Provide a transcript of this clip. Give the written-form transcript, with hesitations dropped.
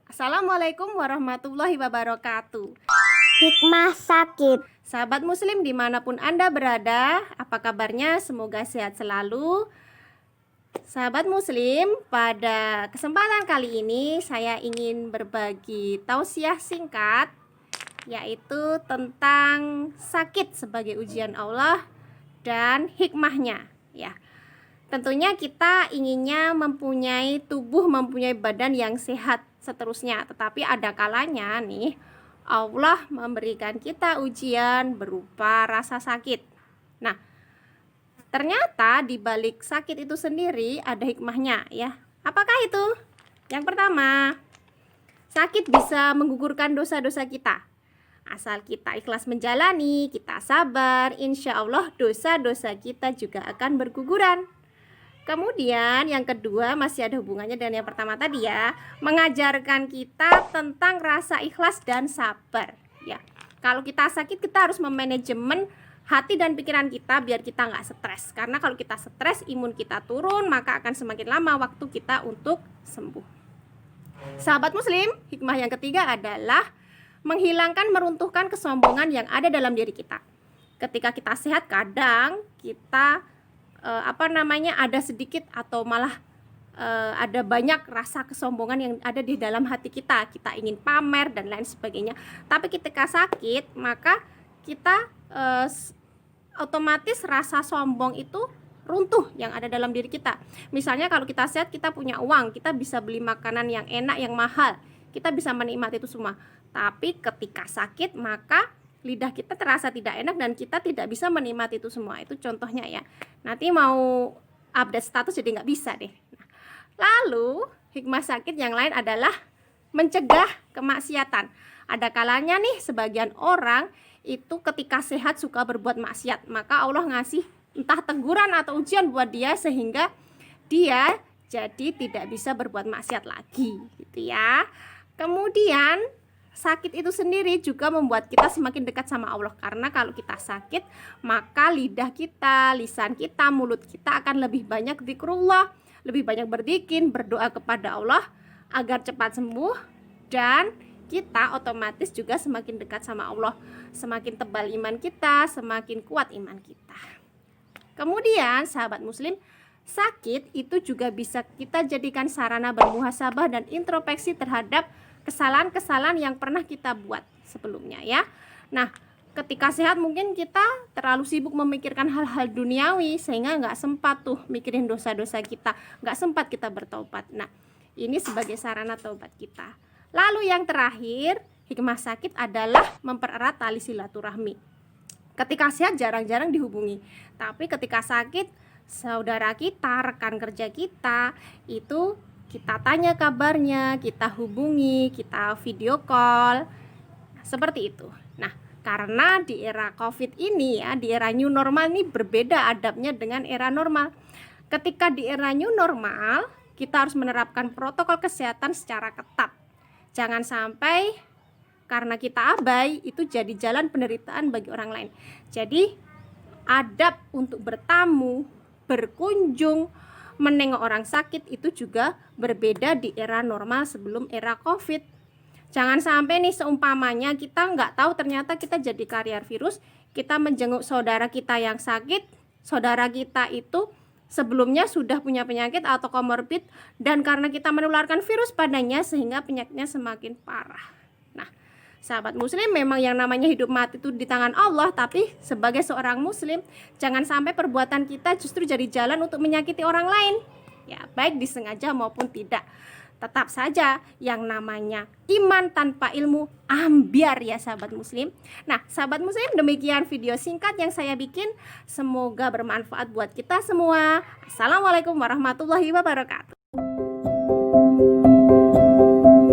Assalamualaikum warahmatullahi wabarakatuh. Hikmah sakit. Sahabat muslim dimanapun Anda berada, apa kabarnya? Semoga sehat selalu. Sahabat muslim, pada kesempatan kali ini saya ingin berbagi tausiah singkat, yaitu tentang sakit sebagai ujian Allah dan hikmahnya, ya. Tentunya kita inginnya mempunyai tubuh, mempunyai badan yang sehat seterusnya. Tetapi ada kalanya nih, Allah memberikan kita ujian berupa rasa sakit. Nah, ternyata di balik sakit itu sendiri ada hikmahnya, ya. Apakah itu? Yang pertama, sakit bisa menggugurkan dosa-dosa kita. Asal kita ikhlas menjalani, kita sabar, insya Allah dosa-dosa kita juga akan berguguran. Kemudian yang kedua masih ada hubungannya dengan yang pertama tadi, ya, mengajarkan kita tentang rasa ikhlas dan sabar, ya. Kalau kita sakit, kita harus memanajemen hati dan pikiran kita biar kita nggak stres. Karena kalau kita stres, imun kita turun, maka akan semakin lama waktu kita untuk sembuh. Sahabat muslim, hikmah yang ketiga adalah menghilangkan, meruntuhkan kesombongan yang ada dalam diri kita. Ketika kita sehat, kadang kita ada sedikit atau malah ada banyak rasa kesombongan yang ada di dalam hati kita. Kita ingin pamer dan lain sebagainya. Tapi ketika sakit, maka kita otomatis rasa sombong itu runtuh yang ada dalam diri kita. Misalnya kalau kita sehat, kita punya uang, kita bisa beli makanan yang enak, yang mahal, kita bisa menikmati itu semua. Tapi ketika sakit, maka lidah kita terasa tidak enak dan kita tidak bisa menikmati itu semua. Itu contohnya, ya. Nanti mau update status jadi nggak bisa deh. Lalu hikmah sakit yang lain adalah mencegah kemaksiatan. Ada kalanya nih sebagian orang itu ketika sehat suka berbuat maksiat, maka Allah ngasih entah teguran atau ujian buat dia sehingga dia jadi tidak bisa berbuat maksiat lagi, gitu ya. Kemudian sakit itu sendiri juga membuat kita semakin dekat sama Allah. Karena kalau kita sakit, maka lidah kita, lisan kita, mulut kita akan lebih banyak zikrullah, lebih banyak berdikin, berdoa kepada Allah agar cepat sembuh. Dan kita otomatis juga semakin dekat sama Allah. Semakin tebal iman kita, semakin kuat iman kita. Kemudian sahabat muslim, sakit itu juga bisa kita jadikan sarana bermuhasabah dan introspeksi terhadap kesalahan-kesalahan yang pernah kita buat sebelumnya, ya. Nah, ketika sehat mungkin kita terlalu sibuk memikirkan hal-hal duniawi sehingga nggak sempat tuh mikirin dosa-dosa kita, nggak sempat kita bertaubat. Nah, ini sebagai sarana taubat kita. Lalu yang terakhir, hikmah sakit adalah mempererat tali silaturahmi. Ketika sehat jarang-jarang dihubungi, tapi ketika sakit saudara kita, rekan kerja kita itu kita tanya kabarnya, kita hubungi, kita video call, seperti itu. Nah, karena di era COVID ini, ya, di era new normal ini berbeda adabnya dengan era normal. Ketika di era new normal, kita harus menerapkan protokol kesehatan secara ketat. Jangan sampai karena kita abai, itu jadi jalan penderitaan bagi orang lain. Jadi, adab untuk bertamu, berkunjung, menengok orang sakit itu juga berbeda di era normal sebelum era COVID. Jangan sampai nih seumpamanya kita nggak tahu ternyata kita jadi karier virus, kita menjenguk saudara kita yang sakit, saudara kita itu sebelumnya sudah punya penyakit atau komorbid dan karena kita menularkan virus padanya sehingga penyakitnya semakin parah. Nah, sahabat muslim, memang yang namanya hidup mati itu di tangan Allah, tapi sebagai seorang muslim jangan sampai perbuatan kita justru jadi jalan untuk menyakiti orang lain, ya, baik disengaja maupun tidak. Tetap saja yang namanya iman tanpa ilmu ambiar, ya sahabat muslim. Nah, sahabat muslim, demikian video singkat yang saya bikin, semoga bermanfaat buat kita semua. Assalamualaikum warahmatullahi wabarakatuh.